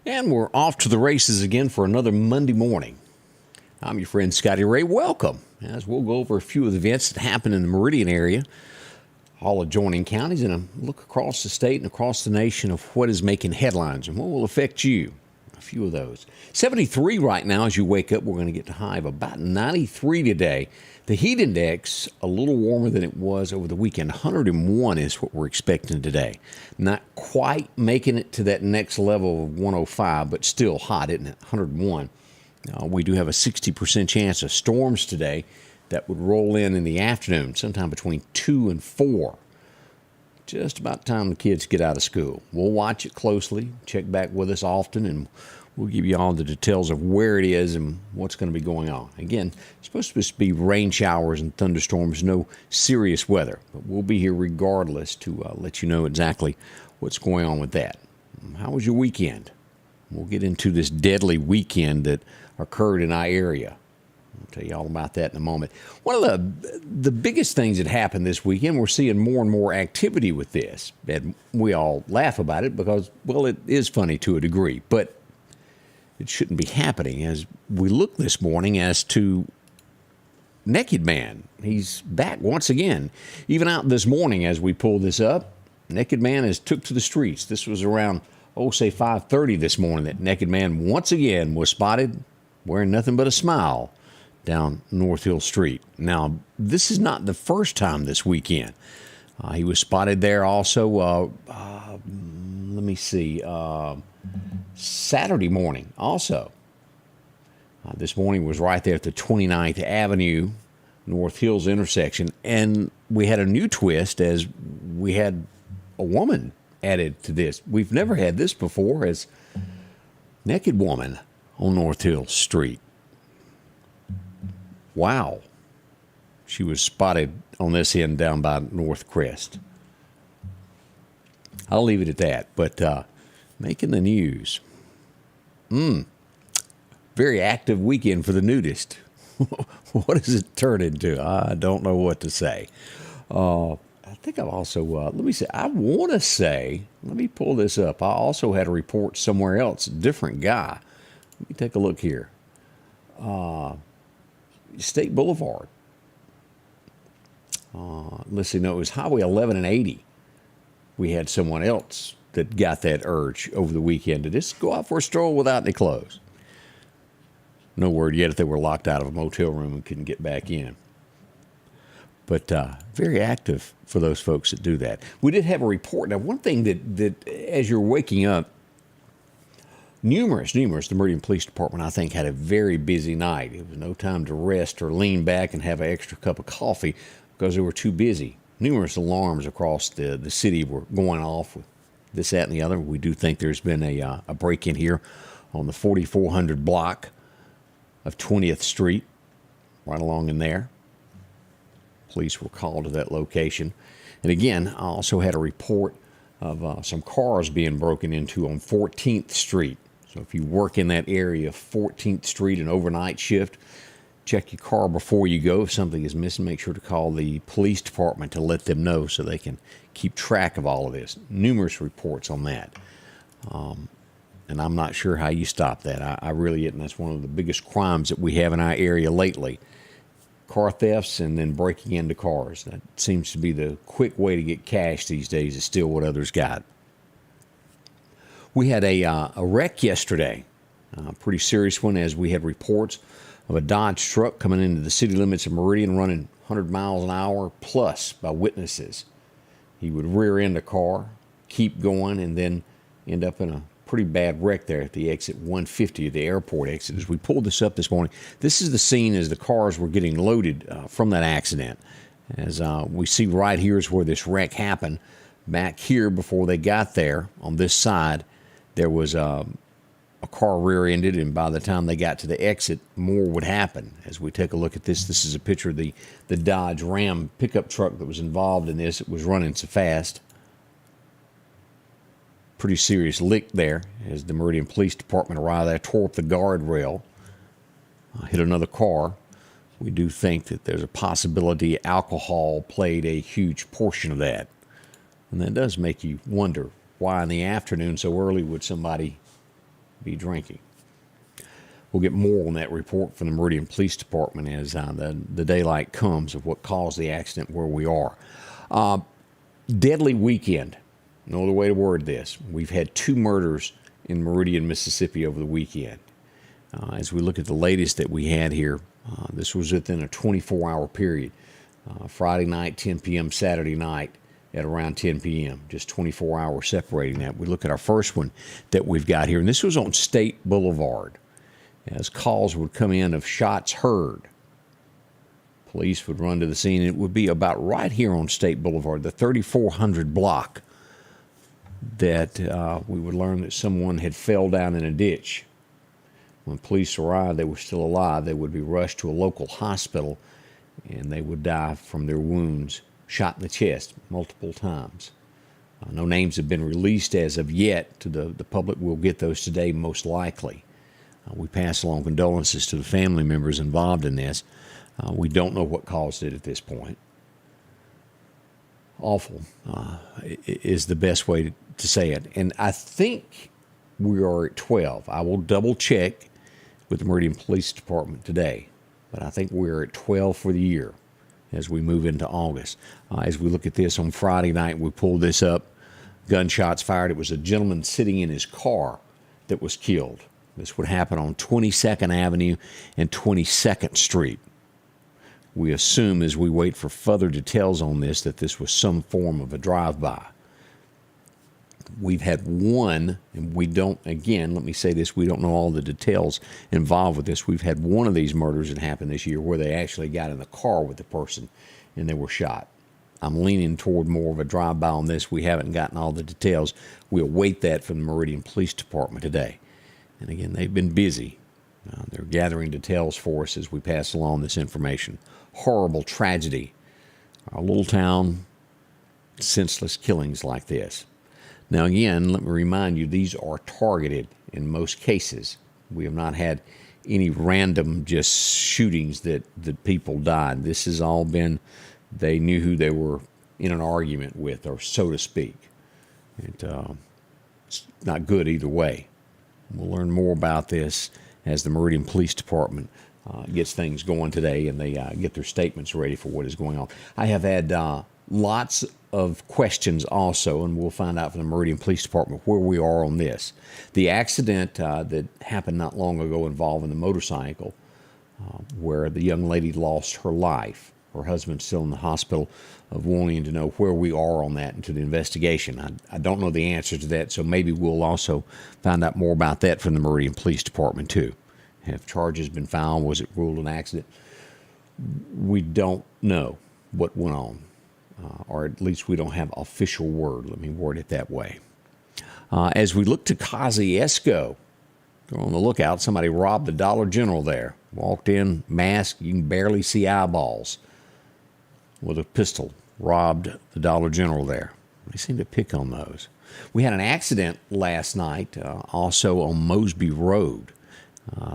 And we're off to the races again for another Monday morning. I'm your friend Scotty Ray. Welcome, as we'll go over a few of the events that happen in the Meridian area, all adjoining counties, and a look across the state and across the nation of what is making headlines and what will affect you. A few of those. 73 right now as you wake up. We're going to get to high of about 93 today. The heat index a little warmer than it was over the weekend. 101 is what we're expecting today. Not quite making it to that next level of 105, but still hot, isn't it? 101. We do have a 60% chance of storms today that would roll in the afternoon, sometime between 2 and 4. Just about time the kids get out of school. We'll watch it closely, check back with us often, and we'll give you all the details of where it is and what's going to be going on. Again, it's supposed to be rain showers and thunderstorms, no serious weather. But we'll be here regardless to let you know exactly what's going on with that. How was your weekend? We'll get into this deadly weekend that occurred in our area. I'll tell you all about that in a moment. One of the biggest things that happened this weekend, we're seeing more and more activity with this. And we all laugh about it because, well, it is funny to a degree. But it shouldn't be happening as we look this morning as to Naked Man. He's back once again. Even out this morning as we pull this up, Naked Man has took to the streets. This was around, say 5:30 this morning that Naked Man once again was spotted wearing nothing but a smile down North Hill Street. Now, this is not the first time this weekend. He was spotted there also, Saturday morning also. This morning was right there at the 29th Avenue, North Hills intersection. And we had a new twist as we had a woman added to this. We've never had this before as naked woman on North Hill Street. Wow. She was spotted on this end down by North Crest. I'll leave it at that. But making the news. Very active weekend for the nudist. What does it turn into? I don't know what to say. I think I've also, let me pull this up. I also had a report somewhere else, different guy. Let me take a look here. State Boulevard. Let's see, no, it was Highway 11 and 80. We had someone else that got that urge over the weekend to just go out for a stroll without any clothes. No word yet if they were locked out of a motel room and couldn't get back in. But very active for those folks that do that. We did have a report. Now, one thing that as you're waking up, numerous, the Meridian Police Department, I think, had a very busy night. It was no time to rest or lean back and have an extra cup of coffee because they were too busy. Numerous alarms across the city were going off with this, that, and the other. We do think there's been a break-in here on the 4400 block of 20th Street, right along in there. Police were called to that location. And again, I also had a report of some cars being broken into on 14th Street. So if you work in that area, 14th Street, an overnight shift, check your car before you go. If something is missing, make sure to call the police department to let them know so they can keep track of all of this. Numerous reports on that. And I'm not sure how you stop that. I really didn't. That's one of the biggest crimes that we have in our area lately. Car thefts and then breaking into cars. That seems to be the quick way to get cash these days is steal what others got. We had a wreck yesterday, a pretty serious one, as we had reports of a Dodge truck coming into the city limits of Meridian running 100 miles an hour plus by witnesses. He would rear end a car, keep going, and then end up in a pretty bad wreck there at the exit 150 of the airport exit. As we pulled this up this morning, this is the scene as the cars were getting loaded from that accident. As we see right here is where this wreck happened. Back here before they got there on this side, there was a car rear-ended, and by the time they got to the exit, more would happen. As we take a look at this, this is a picture of the Dodge Ram pickup truck that was involved in this. It was running so fast. Pretty serious lick there as the Meridian Police Department arrived there, tore up the guardrail, hit another car. We do think that there's a possibility alcohol played a huge portion of that. And that does make you wonder why in the afternoon so early would somebody be drinking. We'll get more on that report from the Meridian Police Department as the daylight comes of what caused the accident where we are. Deadly weekend. No other way to word this. We've had 2 murders in Meridian, Mississippi over the weekend. As we look at the latest that we had here, this was within a 24-hour period. Friday night, 10 p.m., Saturday night at around 10 p.m., just 24 hours separating that. We look at our first one that we've got here, and this was on State Boulevard. As calls would come in of shots heard, police would run to the scene. It would be about right here on State Boulevard, the 3400 block, that we would learn that someone had fell down in a ditch. When police arrived, they were still alive. They would be rushed to a local hospital, and they would die from their wounds, shot in the chest multiple times. No names have been released as of yet to the public. We'll get those today, most likely. We pass along condolences to the family members involved in this. We don't know what caused it at this point. Awful is the best way to say it. And I think we are at 12. I will double check with the Meridian Police Department today, but I think we're at 12 for the year as we move into August. As we look at this on Friday night, we pulled this up. Gunshots fired. It was a gentleman sitting in his car that was killed. This would happen on 22nd Avenue and 22nd Street. We assume as we wait for further details on this that this was some form of a drive-by. We've had one, and we don't, again, let me say this, we don't know all the details involved with this. We've had one of these murders that happened this year where they actually got in the car with the person and they were shot. I'm leaning toward more of a drive-by on this. We haven't gotten all the details. We'll await that from the Meridian Police Department today. And again, they've been busy. They're gathering details for us as we pass along this information. Horrible tragedy. Our little town, senseless killings like this. Now again, let me remind you, these are targeted in most cases. We have not had any random just shootings that people died. This has all been, they knew who they were in an argument with, or so to speak. It's not good either way. We'll learn more about this as the Meridian Police Department gets things going today and they get their statements ready for what is going on. I have had lots of questions also, and we'll find out from the Meridian Police Department where we are on this. The accident that happened not long ago involving the motorcycle where the young lady lost her life. Her husband's still in the hospital, of wanting to know where we are on that into the investigation. I don't know the answer to that, so maybe we'll also find out more about that from the Meridian Police Department too. Have charges been filed? Was it ruled an accident? We don't know what went on, or at least we don't have official word. Let me word it that way. As we look to Kosciuszko, they're on the lookout. Somebody robbed the Dollar General there. Walked in, masked, you can barely see eyeballs, with a pistol, robbed the Dollar General there. They seem to pick on those. We had an accident last night also on Mosby Road.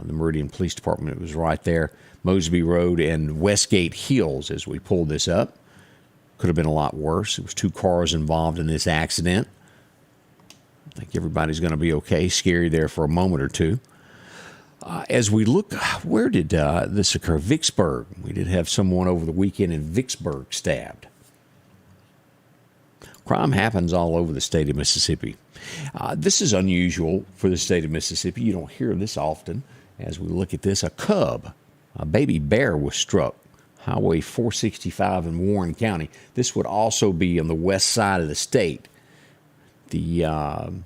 The Meridian Police Department, it was right there, Mosby Road and Westgate Hills as we pulled this up. Could have been a lot worse. There was 2 cars involved in this accident. I think everybody's going to be okay. Scary there for a moment or two. As we look, where did this occur? Vicksburg. We did have someone over the weekend in Vicksburg stabbed. Crime happens all over the state of Mississippi. This is unusual for the state of Mississippi. You don't hear this often. As we look at this, a cub, a baby bear was struck. Highway 465 in Warren County. This would also be on the west side of the state. The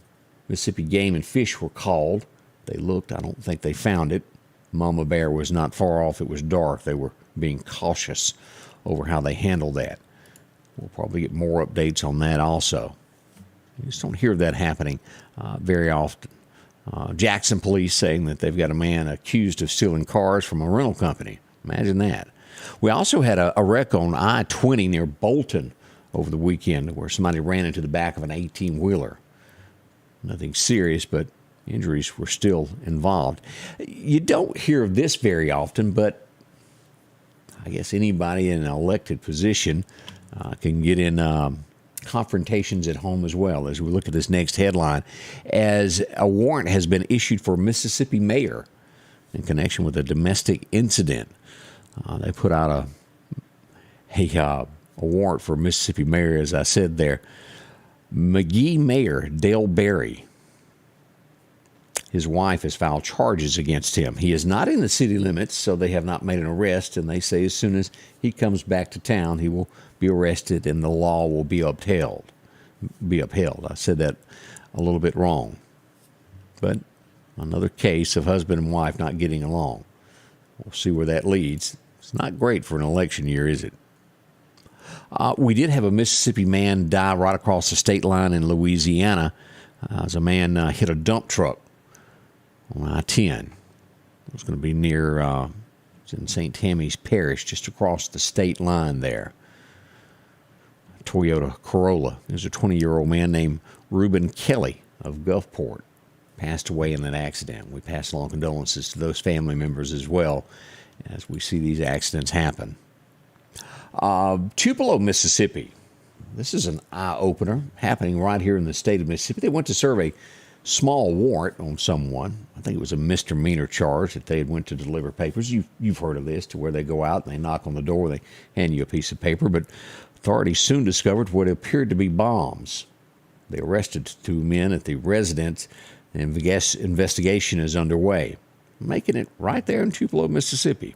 Mississippi Game and Fish were called. They looked. I don't think they found it. Mama bear was not far off. It was dark. They were being cautious over how they handled that. We'll probably get more updates on that also. You just don't hear that happening very often. Jackson police saying that they've got a man accused of stealing cars from a rental company. Imagine that. We also had a wreck on I-20 near Bolton over the weekend where somebody ran into the back of an 18-wheeler. Nothing serious, but injuries were still involved. You don't hear of this very often, but I guess anybody in an elected position can get in confrontations at home as well, as we look at this next headline, as a warrant has been issued for Mississippi mayor in connection with a domestic incident. They put out a warrant for Mississippi mayor, as I said there. McGee Mayor Dale Berry, his wife has filed charges against him. He is not in the city limits, so they have not made an arrest, and they say as soon as he comes back to town, he will be arrested and the law will be upheld. I said that a little bit wrong. But another case of husband and wife not getting along. We'll see where that leads. It's not great for an election year, is it? We did have a Mississippi man die right across the state line in Louisiana as a man hit a dump truck on I-10. It was going to be near it's in St. Tammy's Parish, just across the state line there. A Toyota Corolla. There's a 20-year-old man named Reuben Kelly of Gulfport. Passed away in that accident. We pass along condolences to those family members as well as we see these accidents happen. Tupelo, Mississippi. This is an eye-opener happening right here in the state of Mississippi. They went to serve a small warrant on someone. I think it was a misdemeanor charge that they had went to deliver papers. You've heard of this, to where they go out and they knock on the door, they hand you a piece of paper. But authorities soon discovered what appeared to be bombs. They arrested two men at the residence. An investigation is underway, making it right there in Tupelo, Mississippi.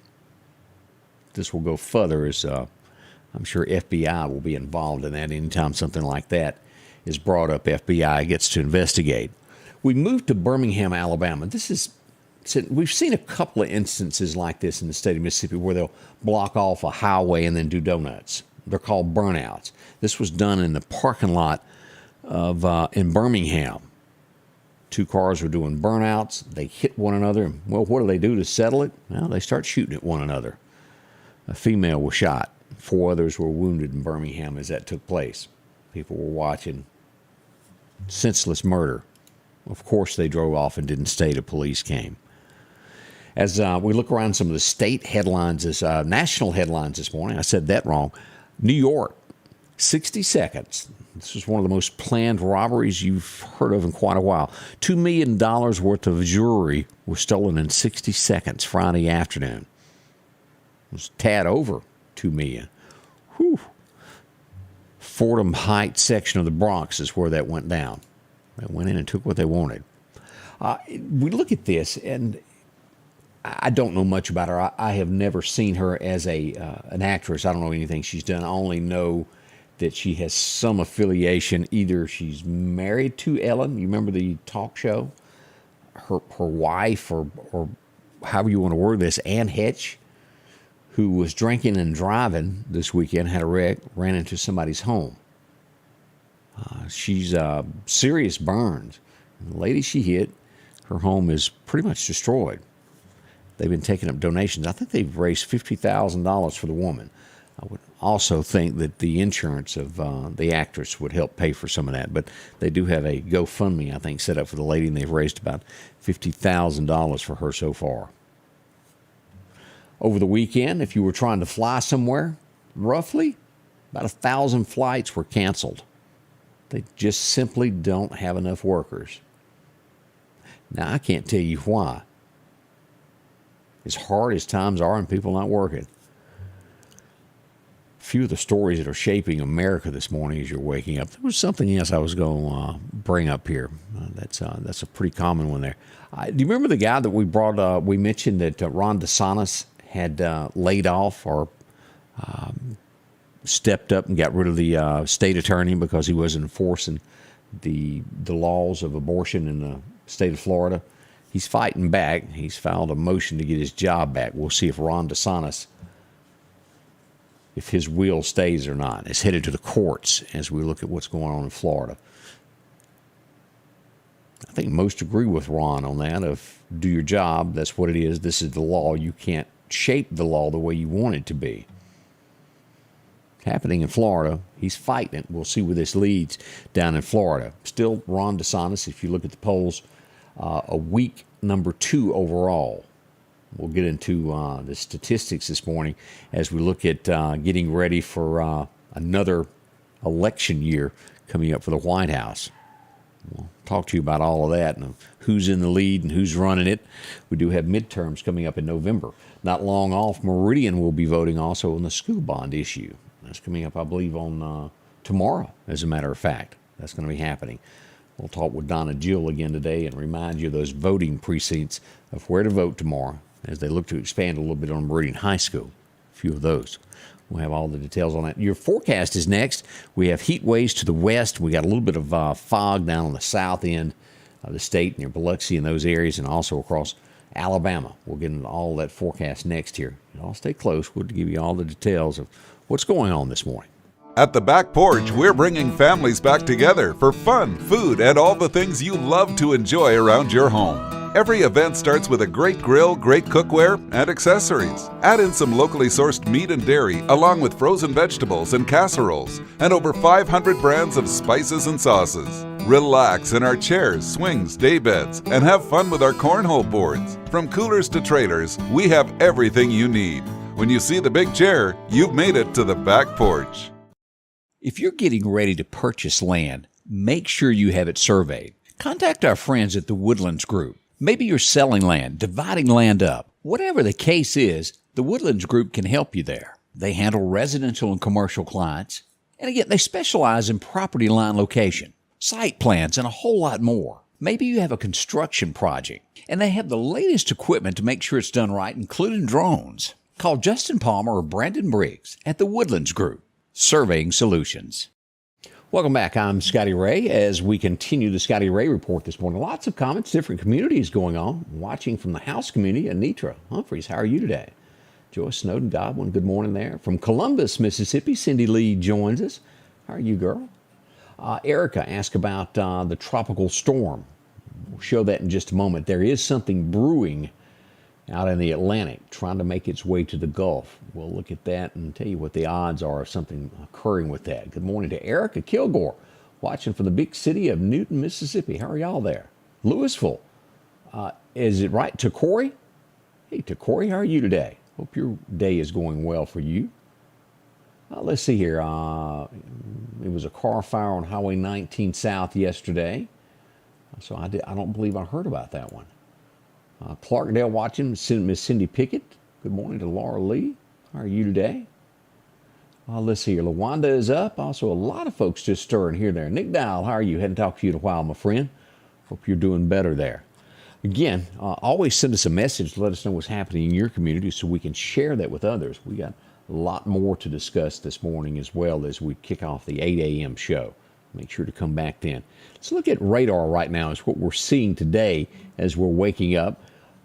This will go further as I'm sure FBI will be involved in that. Anytime something like that is brought up, FBI gets to investigate. We moved to Birmingham, Alabama. We've seen a couple of instances like this in the state of Mississippi where they'll block off a highway and then do donuts. They're called burnouts. This was done in the parking lot of in Birmingham. Two cars were doing burnouts. They hit one another. Well, what do they do to settle it? Well, they start shooting at one another. A female was shot. 4 others were wounded in Birmingham as that took place. People were watching. Senseless murder. Of course, they drove off and didn't stay till police came. As we look around some of the state headlines, national headlines this morning, I said that wrong. New York, 60 seconds. This was one of the most planned robberies you've heard of in quite a while. $2 million worth of jewelry was stolen in 60 seconds Friday afternoon. It was a tad over $2 million. Whew. Fordham Heights section of the Bronx is where that went down. They went in and took what they wanted. We look at this, and I don't know much about her. I have never seen her as an actress. I don't know anything she's done. I only know that she has some affiliation. Either she's married to Ellen. You remember the talk show? Her wife, or however you want to word this, Ann Hetch, who was drinking and driving this weekend, had a wreck, ran into somebody's home. She's serious burns. The lady she hit, her home is pretty much destroyed. They've been taking up donations. I think they've raised $50,000 for the woman. I would also think that the insurance of the actress would help pay for some of that. But they do have a GoFundMe, I think, set up for the lady, and they've raised about $50,000 for her so far. Over the weekend, if you were trying to fly somewhere, roughly about 1,000 flights were canceled. They just simply don't have enough workers. Now, I can't tell you why. As hard as times are and people not working. A few of the stories that are shaping America this morning as you're waking up. There was something else I was going to bring up here. That's a pretty common one there. Do you remember the guy that we brought? We mentioned that Ron DeSantis had laid off or stepped up and got rid of the state attorney because he wasn't enforcing the laws of abortion in the state of Florida. He's fighting back. He's filed a motion to get his job back. We'll see if Ron DeSantis, if his will stays or not. It's headed to the courts as we look at what's going on in Florida. I think most agree with Ron on that of do your job. That's what it is. This is the law. You can't shape the law the way you want it to be. Happening in Florida. He's fighting it. We'll see where this leads down in Florida. Still Ron DeSantis, if you look at the polls, a weak number 2 overall. We'll get into the statistics this morning as we look at getting ready for another election year coming up for the White House. We'll talk to you about all of that and who's in the lead and who's running it. We do have midterms coming up in November. Not long off, Meridian will be voting also on the school bond issue. That's coming up, I believe, on tomorrow, as a matter of fact. That's going to be happening. We'll talk with Donna Jill again today and remind you of those voting precincts of where to vote tomorrow as they look to expand a little bit on Meridian High School. A few of those. We'll have all the details on that. Your forecast is next. We have heat waves to the west. We got a little bit of fog down on the south end of the state near Biloxi and those areas, and also across Alabama. We'll get into all that forecast next here. I'll stay close. We'll give you all the details of what's going on this morning. At the Back Porch, we're bringing families back together for fun, food, and all the things you love to enjoy around your home. Every event starts with a great grill, great cookware, and accessories. Add in some locally sourced meat and dairy, along with frozen vegetables and casseroles, and over 500 brands of spices and sauces. Relax in our chairs, swings, day beds, and have fun with our cornhole boards. From coolers to trailers, we have everything you need. When you see the big chair, you've made it to the Back Porch. If you're getting ready to purchase land, make sure you have it surveyed. Contact our friends at the Woodlands Group. Maybe you're selling land, dividing land up. Whatever the case is, the Woodlands Group can help you there. They handle residential and commercial clients. And again, they specialize in property line location, site plans, and a whole lot more. Maybe you have a construction project, and they have the latest equipment to make sure it's done right, including drones. Call Justin Palmer or Brandon Briggs at the Woodlands Group, Surveying Solutions. Welcome back. I'm Scotty Ray as we continue the Scotty Ray Report this morning. Lots of comments, different communities going on. Watching from the House community, Anitra Humphreys, how are you today? Joyce Snowden Godwin, good morning there. From Columbus, Mississippi, Cindy Lee joins us. How are you, girl? Erica asked about the tropical storm. We'll show that in just a moment. There is something brewing out in the Atlantic, trying to make its way to the Gulf. We'll look at that and tell you what the odds are of something occurring with that. Good morning to Erica Kilgore, watching from the big city of Newton, Mississippi. How are y'all there? Louisville. Is it right? Takori? Hey, Takori, how are you today? Hope your day is going well for you. Let's see here. It was a car fire on Highway 19 South yesterday. So I don't believe I heard about that one. Clarkdale watching, Miss Cindy Pickett. Good morning to Laura Lee. How are you today? Let's see here. LaWanda is up. Also, a lot of folks just stirring here there. Nick Dowell, how are you? Hadn't talked to you in a while, my friend. Hope you're doing better there. Again, always send us a message to let us know what's happening in your community so we can share that with others. We got a lot more to discuss this morning as well as we kick off the 8 a.m. show. Make sure to come back then. Let's look at radar right now. It's what we're seeing today as we're waking up.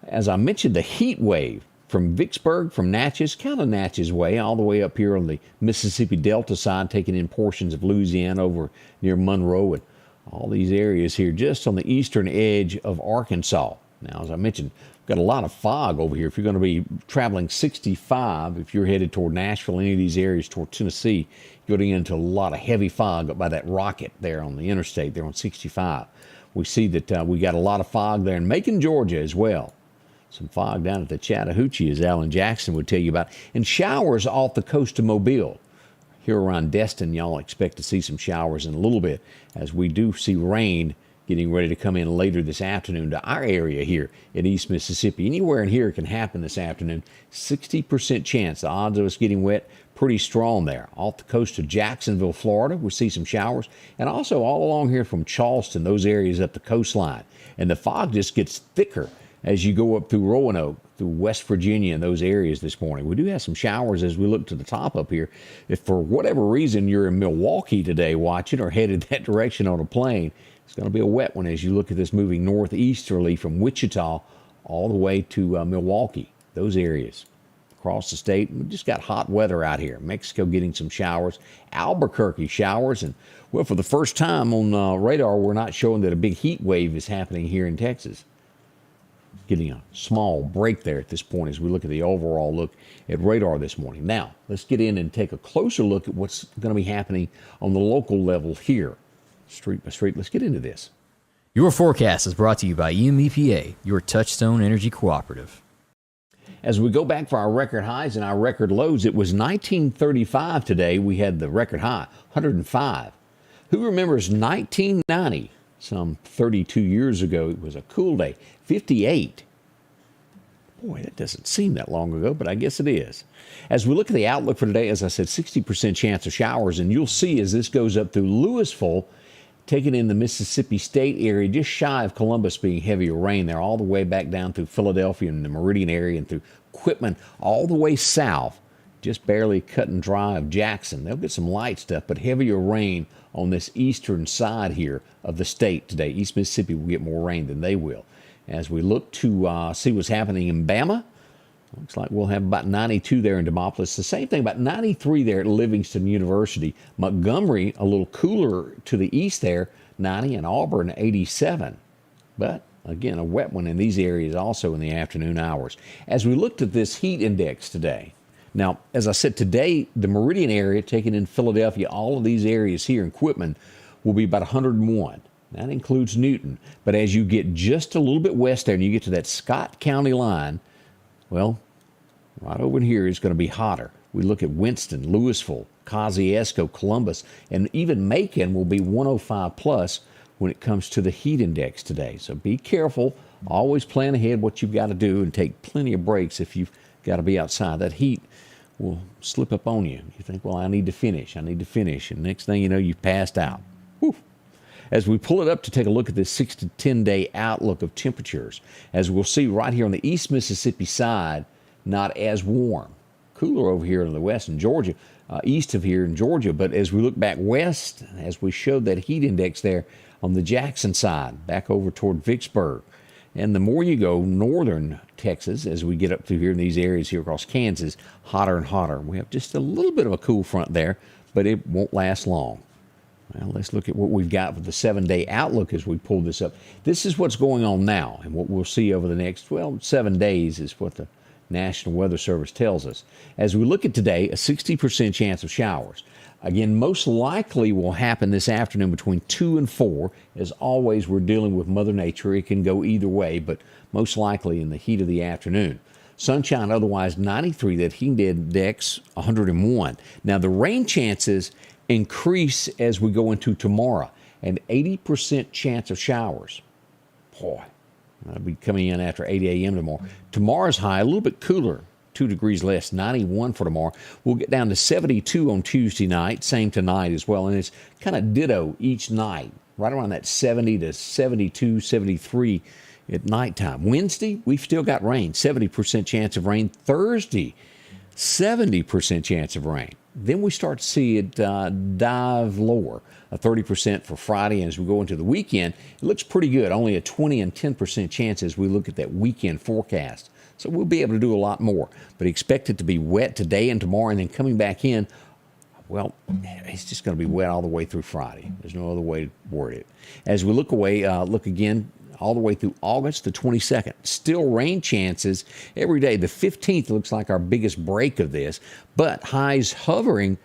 As I mentioned, the heat wave from Vicksburg, from Natchez, kind of Natchez way, all the way up here on the Mississippi Delta side, taking in portions of Louisiana over near Monroe and all these areas here just on the eastern edge of Arkansas. Now, as I mentioned, we've got a lot of fog over here. If you're going to be traveling 65, if you're headed toward Nashville, any of these areas toward Tennessee, you're getting into a lot of heavy fog up by that rocket there on the interstate there on 65. We see that we got a lot of fog there in Macon, Georgia as well. Some fog down at the Chattahoochee, as Alan Jackson would tell you about, and showers off the coast of Mobile. Here around Destin, y'all expect to see some showers in a little bit, as we do see rain getting ready to come in later this afternoon to our area here in East Mississippi. Anywhere in here can happen this afternoon. 60% chance. The odds of us getting wet, pretty strong there. Off the coast of Jacksonville, Florida, we'll see some showers. And also all along here from Charleston, those areas up the coastline. And the fog just gets thicker as you go up through Roanoke, through West Virginia and those areas this morning. We do have some showers as we look to the top up here. If for whatever reason you're in Milwaukee today watching or headed that direction on a plane, it's going to be a wet one as you look at this moving northeasterly from Wichita all the way to Milwaukee, those areas. Across the state, we just got hot weather out here. Mexico getting some showers. Albuquerque showers. And, well, for the first time on radar, we're not showing that a big heat wave is happening here in Texas. Getting a small break there at this point as we look at the overall look at radar this morning. Now, let's get in and take a closer look at what's going to be happening on the local level here. Street by street, let's get into this. Your forecast is brought to you by EMEPA, your Touchstone Energy Cooperative. As we go back for our record highs and our record lows, it was 1935 today. We had the record high, 105. Who remembers 1990? Some 32 years ago, it was a cool day, 58. Boy, that doesn't seem that long ago, but I guess it is. As we look at the outlook for today, as I said, 60% chance of showers, and you'll see as this goes up through Louisville, taking in the Mississippi State area, just shy of Columbus being heavier rain there, all the way back down through Philadelphia and the Meridian area and through Quitman, all the way south, just barely cutting dry of Jackson. They'll get some light stuff, but heavier rain on this eastern side here of the state today. East Mississippi will get more rain than they will. As we look to see what's happening in Bama, looks like we'll have about 92 there in Demopolis. The same thing, about 93 there at Livingston University. Montgomery, a little cooler to the east there, 90, and Auburn, 87. But, again, a wet one in these areas also in the afternoon hours. As we looked at this heat index today, now, as I said, today, the Meridian area, taking in Philadelphia, all of these areas here in Quitman, will be about 101. That includes Newton. But as you get just a little bit west there and you get to that Scott County line, well, right over here is going to be hotter. We look at Winston, Louisville, Kosciuszko, Columbus, and even Macon will be 105 plus when it comes to the heat index today. So be careful. Always plan ahead what you've got to do and take plenty of breaks if you've got to be outside. That heat will slip up on you. You think, well, I need to finish. And next thing you know, you've passed out. Whew. As we pull it up to take a look at this 6 to 10 day outlook of temperatures, as we'll see right here on the East Mississippi side, not as warm. Cooler over here in the west in Georgia, east of here in Georgia. But as we look back west, as we showed that heat index there on the Jackson side, back over toward Vicksburg. And the more you go northern Texas, as we get up through here in these areas here across Kansas, hotter and hotter. We have just a little bit of a cool front there, but it won't last long. Well, let's look at what we've got for the 7-day outlook as we pull this up. This is what's going on now, and what we'll see over the next, 7 days is what the National Weather Service tells us. As we look at today, a 60% chance of showers. Again, most likely will happen this afternoon between 2 and 4. As always, we're dealing with Mother Nature. It can go either way, but most likely in the heat of the afternoon. Sunshine, otherwise 93. That heat index, 101. Now, the rain chances increase as we go into tomorrow. An 80% chance of showers. Boy, that'll be coming in after 8 a.m. tomorrow. Tomorrow's high, a little bit cooler. 2 degrees less, 91 for tomorrow. We'll get down to 72 on Tuesday night, same tonight as well. And it's kind of ditto each night, right around that 70 to 72, 73 at nighttime. Wednesday, we've still got rain, 70% chance of rain. Thursday, 70% chance of rain. Then we start to see it dive lower, a 30% for Friday. And as we go into the weekend, it looks pretty good, only a 20 and 10% chance as we look at that weekend forecast. So we'll be able to do a lot more. But expect it to be wet today and tomorrow, and then coming back in, well, it's just going to be wet all the way through Friday. There's no other way to word it. As we look again, all the way through August the 22nd. Still rain chances every day. The 15th looks like our biggest break of this, but highs hovering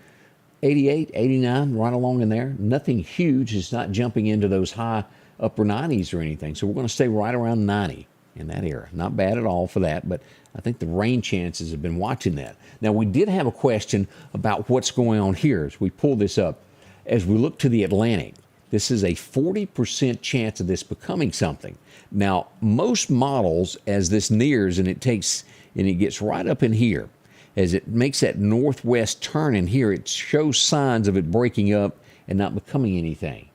88, 89, right along in there. Nothing huge. It's not jumping into those high upper 90s or anything. So we're going to stay right around 90 in that area. Not bad at all for that, but I think the rain chances have been watching that. Now, we did have a question about what's going on here as we pull this up. As we look to the Atlantic, this is a 40% chance of this becoming something. Now, most models, as this nears and it gets right up in here, as it makes that northwest turn in here, it shows signs of it breaking up and not becoming anything.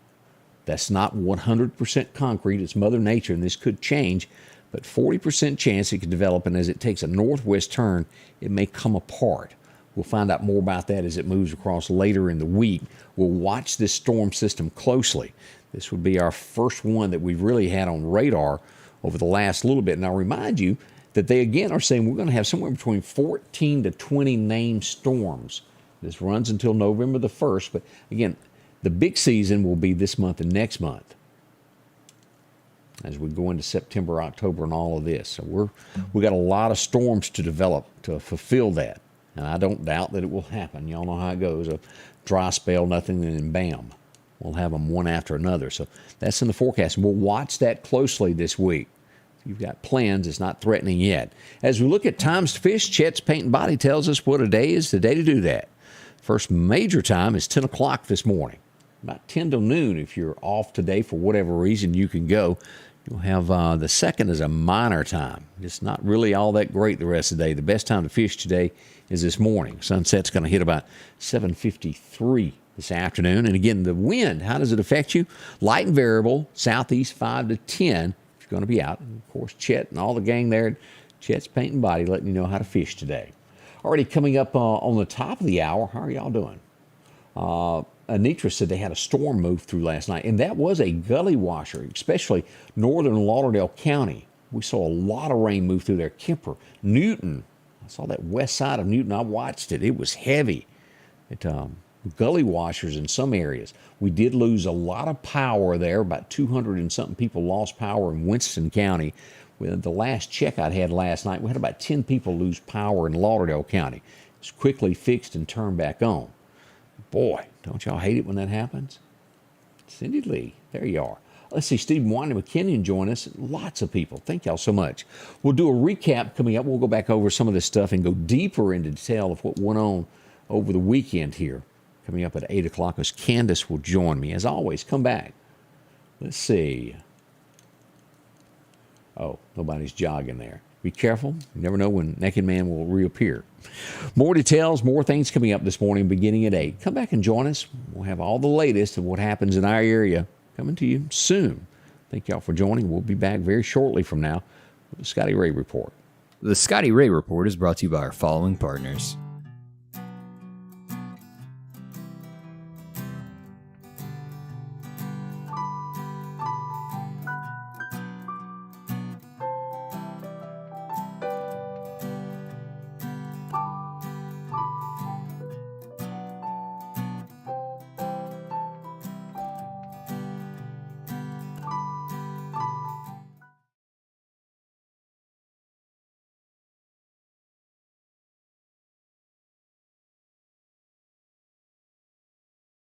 That's not 100% concrete. It's Mother Nature, and this could change, but 40% chance it could develop, and as it takes a northwest turn, it may come apart. We'll find out more about that as it moves across later in the week. We'll watch this storm system closely. This would be our first one that we've really had on radar over the last little bit. And I'll remind you that they again are saying we're going to have somewhere between 14 to 20 named storms. This runs until November the 1st, but again, the big season will be this month and next month as we go into September, October, and all of this. So we got a lot of storms to develop to fulfill that. And I don't doubt that it will happen. Y'all know how it goes. A dry spell, nothing, and then bam. We'll have them one after another. So that's in the forecast. And we'll watch that closely this week. you've got plans, it's not threatening yet. As we look at times to fish, Chet's Paint and Body tells us what a day is the day to do that. First major time is 10 o'clock this morning. About 10 till noon, if you're off today for whatever reason, you can go. You'll have the second is a minor time. It's not really all that great the rest of the day. The best time to fish today is this morning. Sunset's going to hit about 7:53 this afternoon. And again, the wind, how does it affect you? Light and variable, southeast 5 to 10 if you're going to be out. And of course, Chet and all the gang there at Chet's Paint and Body letting you know how to fish today. Already coming up on the top of the hour, how are y'all doing? Anitra said they had a storm move through last night, and that was a gully washer, especially northern Lauderdale County. We saw a lot of rain move through there. Kemper, Newton, I saw that west side of Newton. I watched it. It was heavy. Gully washers in some areas. We did lose a lot of power there. About 200 and something people lost power in Winston County. With the last check I had last night, we had about 10 people lose power in Lauderdale County. It's quickly fixed and turned back on. Boy, don't y'all hate it when that happens? Cindy Lee, there you are. Let's see, Stephen Wanda McKinnon join us. Lots of people. Thank y'all so much. We'll do a recap coming up. We'll go back over some of this stuff and go deeper into detail of what went on over the weekend here. Coming up at 8 o'clock as Candace will join me. As always, come back. Let's see. Oh, nobody's jogging there. Be careful. You never know when Naked Man will reappear. More details, more things coming up this morning beginning at 8. Come back and join us. We'll have all the latest of what happens in our area coming to you soon. Thank y'all for joining. We'll be back very shortly from now with the Scotty Ray Report. The Scotty Ray Report is brought to you by our following partners: